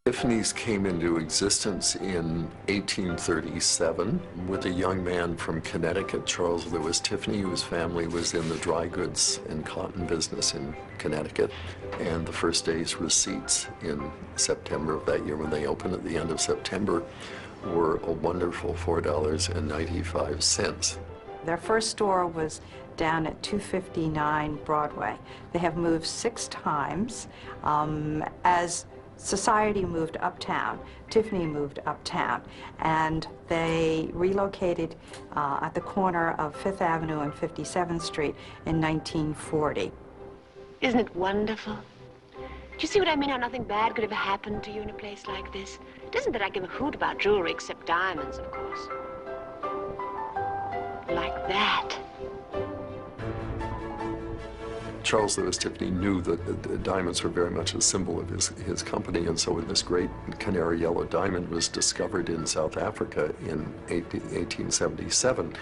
Tiffany's came into existence in 1837 with a young man from Connecticut, Charles Lewis Tiffany, whose family was in the dry goods and cotton business in Connecticut. And the first day's receipts in September of that year, when they opened at the end of September, were a wonderful $4.95. Their first store was down at 259 Broadway. They have moved 6 times. As society moved uptown, Tiffany moved uptown, and they relocated at the corner of 5th Avenue and 57th Street in 1940. Isn't it wonderful? Do you see what I mean? How nothing bad could ever happen to you in a place like this? It isn't that I give a hoot about jewelry, except diamonds, of course. Like that. Charles Lewis Tiffany knew that diamonds were very much a symbol of his company, and so when this great canary yellow diamond was discovered in South Africa in 1877,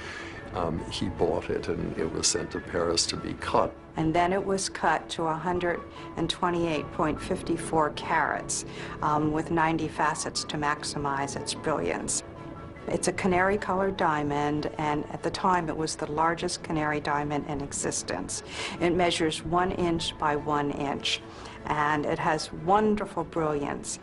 he bought it, and it was sent to Paris to be cut. And then it was cut to 128.54 carats with 90 facets to maximize its brilliance. It's a canary-colored diamond, and at the time it was the largest canary diamond in existence. It measures 1 inch by 1 inch, and it has wonderful brilliance.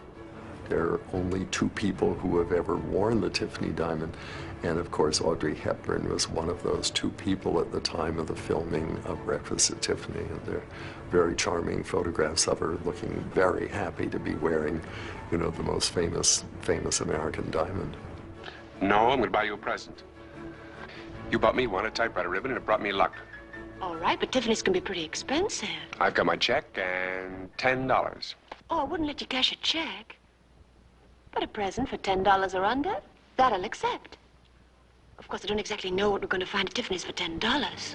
There are only 2 people who have ever worn the Tiffany diamond, and of course Audrey Hepburn was one of those 2 people at the time of the filming of Breakfast at Tiffany, and they're very charming photographs of her looking very happy to be wearing, you know, the most famous American diamond. No, I'm going to buy you a present. You bought me one, a typewriter ribbon, and it brought me luck. All right, but Tiffany's can be pretty expensive. I've got my check and $10. Oh, I wouldn't let you cash a check. But a present for $10 or under, that I'll accept. Of course, I don't exactly know what we're going to find at Tiffany's for $10.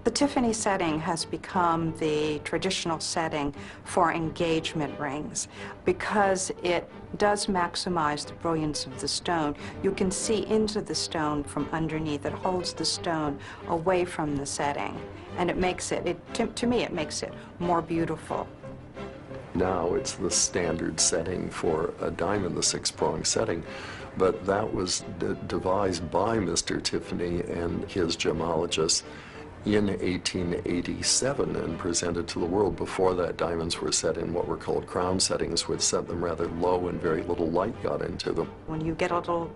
The Tiffany setting has become the traditional setting for engagement rings because it does maximize the brilliance of the stone. You can see into the stone from underneath. It holds the stone away from the setting, and it makes it, to me, it makes it more beautiful. Now it's the standard setting for a diamond, the 6-prong setting, but that was devised by Mr. Tiffany and his gemologist in 1887 and presented to the world. Before that, diamonds were set in what were called crown settings, which set them rather low and very little light got into them. When you get a little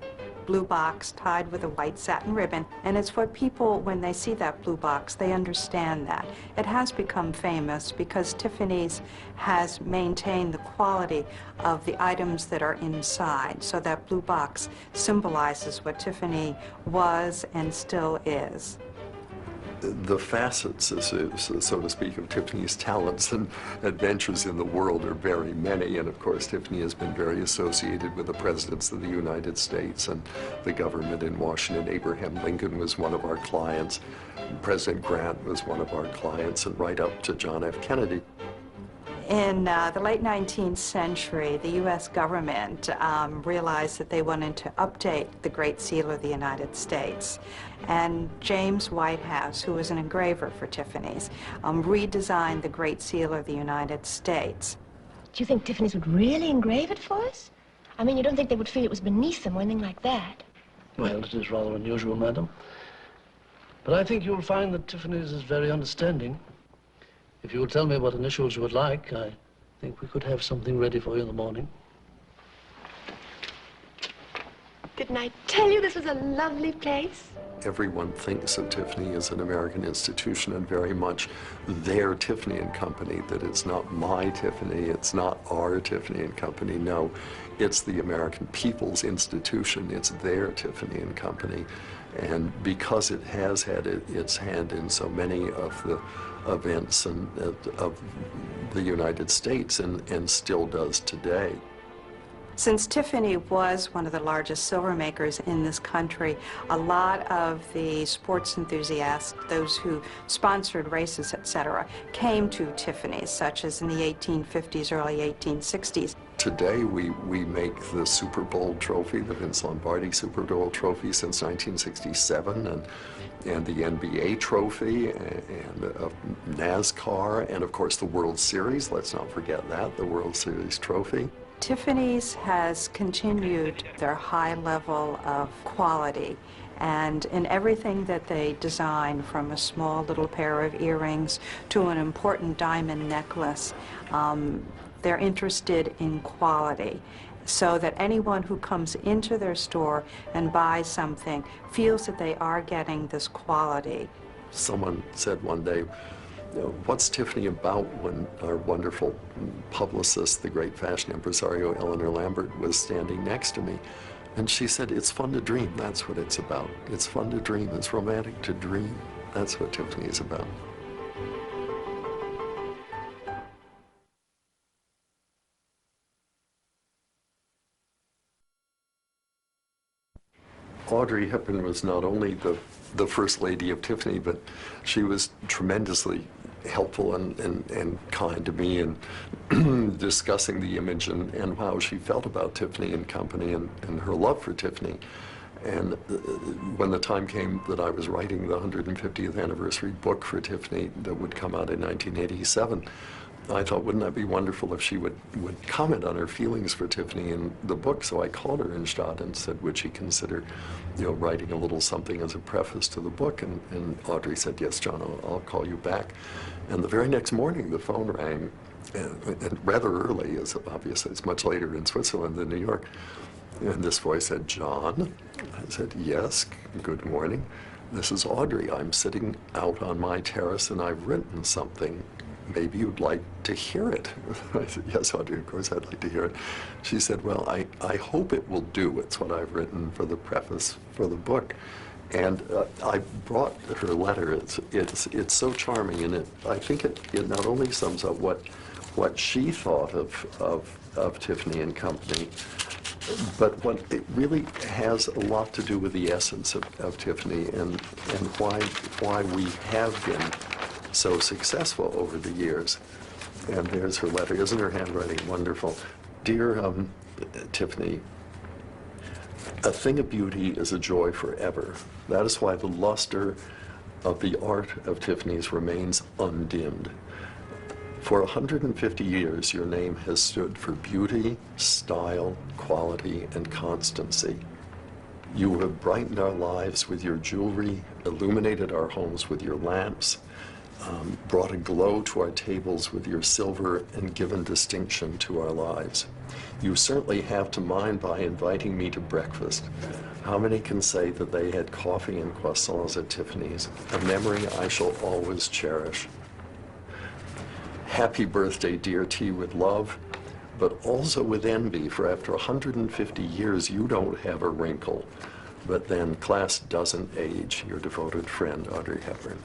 blue box tied with a white satin ribbon, and it's what people, when they see that blue box, they understand that. It has become famous because Tiffany's has maintained the quality of the items that are inside, so that blue box symbolizes what Tiffany was and still is. The facets, so to speak, of Tiffany's talents and adventures in the world are very many, and of course Tiffany has been very associated with the presidents of the United States and the government in Washington. Abraham Lincoln was one of our clients, President Grant was one of our clients, and right up to John F. Kennedy. In the late 19th century, the U.S. government realized that they wanted to update the Great Seal of the United States. And James Whitehouse, who was an engraver for Tiffany's, redesigned the Great Seal of the United States. Do you think Tiffany's would really engrave it for us? I mean, you don't think they would feel it was beneath them or anything like that? Well, it is rather unusual, madam. But I think you'll find that Tiffany's is very understanding. If you will tell me what initials you would like, I think we could have something ready for you in the morning. Didn't I tell you this was a lovely place? Everyone thinks of Tiffany as an American institution and very much their Tiffany and Company, that it's not my Tiffany, it's not our Tiffany and Company. No, it's the American people's institution. It's their Tiffany and Company. And because it has had its hand in so many of the events of the United States and still does today. Since Tiffany was one of the largest silver makers in this country, a lot of the sports enthusiasts, those who sponsored races, etc., came to Tiffany's, such as in the 1850s, early 1860s. Today, we make the Super Bowl trophy, the Vince Lombardi Super Bowl trophy since 1967, and the NBA trophy, and NASCAR, and of course the World Series. Let's not forget that, the World Series trophy. Tiffany's has continued their high level of quality, and in everything that they design, from a small little pair of earrings to an important diamond necklace, they're interested in quality, so that anyone who comes into their store and buys something feels that they are getting this quality. Someone said one day, what's Tiffany about, when our wonderful publicist, the great fashion impresario Eleanor Lambert, was standing next to me. And she said, it's fun to dream. That's what it's about. It's fun to dream. It's romantic to dream. That's what Tiffany is about. Audrey Hepburn was not only the first lady of Tiffany, but she was tremendously helpful and kind to me in discussing the image and how she felt about Tiffany and Company and her love for Tiffany. And when the time came that I was writing the 150th anniversary book for Tiffany that would come out in 1987, I thought, wouldn't that be wonderful if she would comment on her feelings for Tiffany in the book? So I called her in Stadt and said, would she consider, writing a little something as a preface to the book? And Audrey said, yes, John, I'll call you back. And the very next morning, the phone rang, and rather early, as obviously it's much later in Switzerland than New York. And this voice said, John? I said, yes, good morning. This is Audrey. I'm sitting out on my terrace and I've written something. Maybe you'd like to hear it. I said, yes, Audrey, of course I'd like to hear it. She said, well, I hope it will do. It's what I've written for the preface for the book. And I brought her letter. It's so charming, and I think it not only sums up what she thought of Tiffany and Company, but what it really has a lot to do with the essence of Tiffany and why we have been so successful over the years. And there's her letter. Isn't her handwriting wonderful? Dear Tiffany, a thing of beauty is a joy forever. That is why the luster of the art of Tiffany's remains undimmed. For 150 years, your name has stood for beauty, style, quality, and constancy. You have brightened our lives with your jewelry, illuminated our homes with your lamps, brought a glow to our tables with your silver, and given distinction to our lives. You certainly have to mine by inviting me to breakfast. How many can say that they had coffee and croissants at Tiffany's? A memory I shall always cherish. Happy birthday, dear T, with love, but also with envy, for after 150 years you don't have a wrinkle. But then class doesn't age. Your devoted friend, Audrey Hepburn.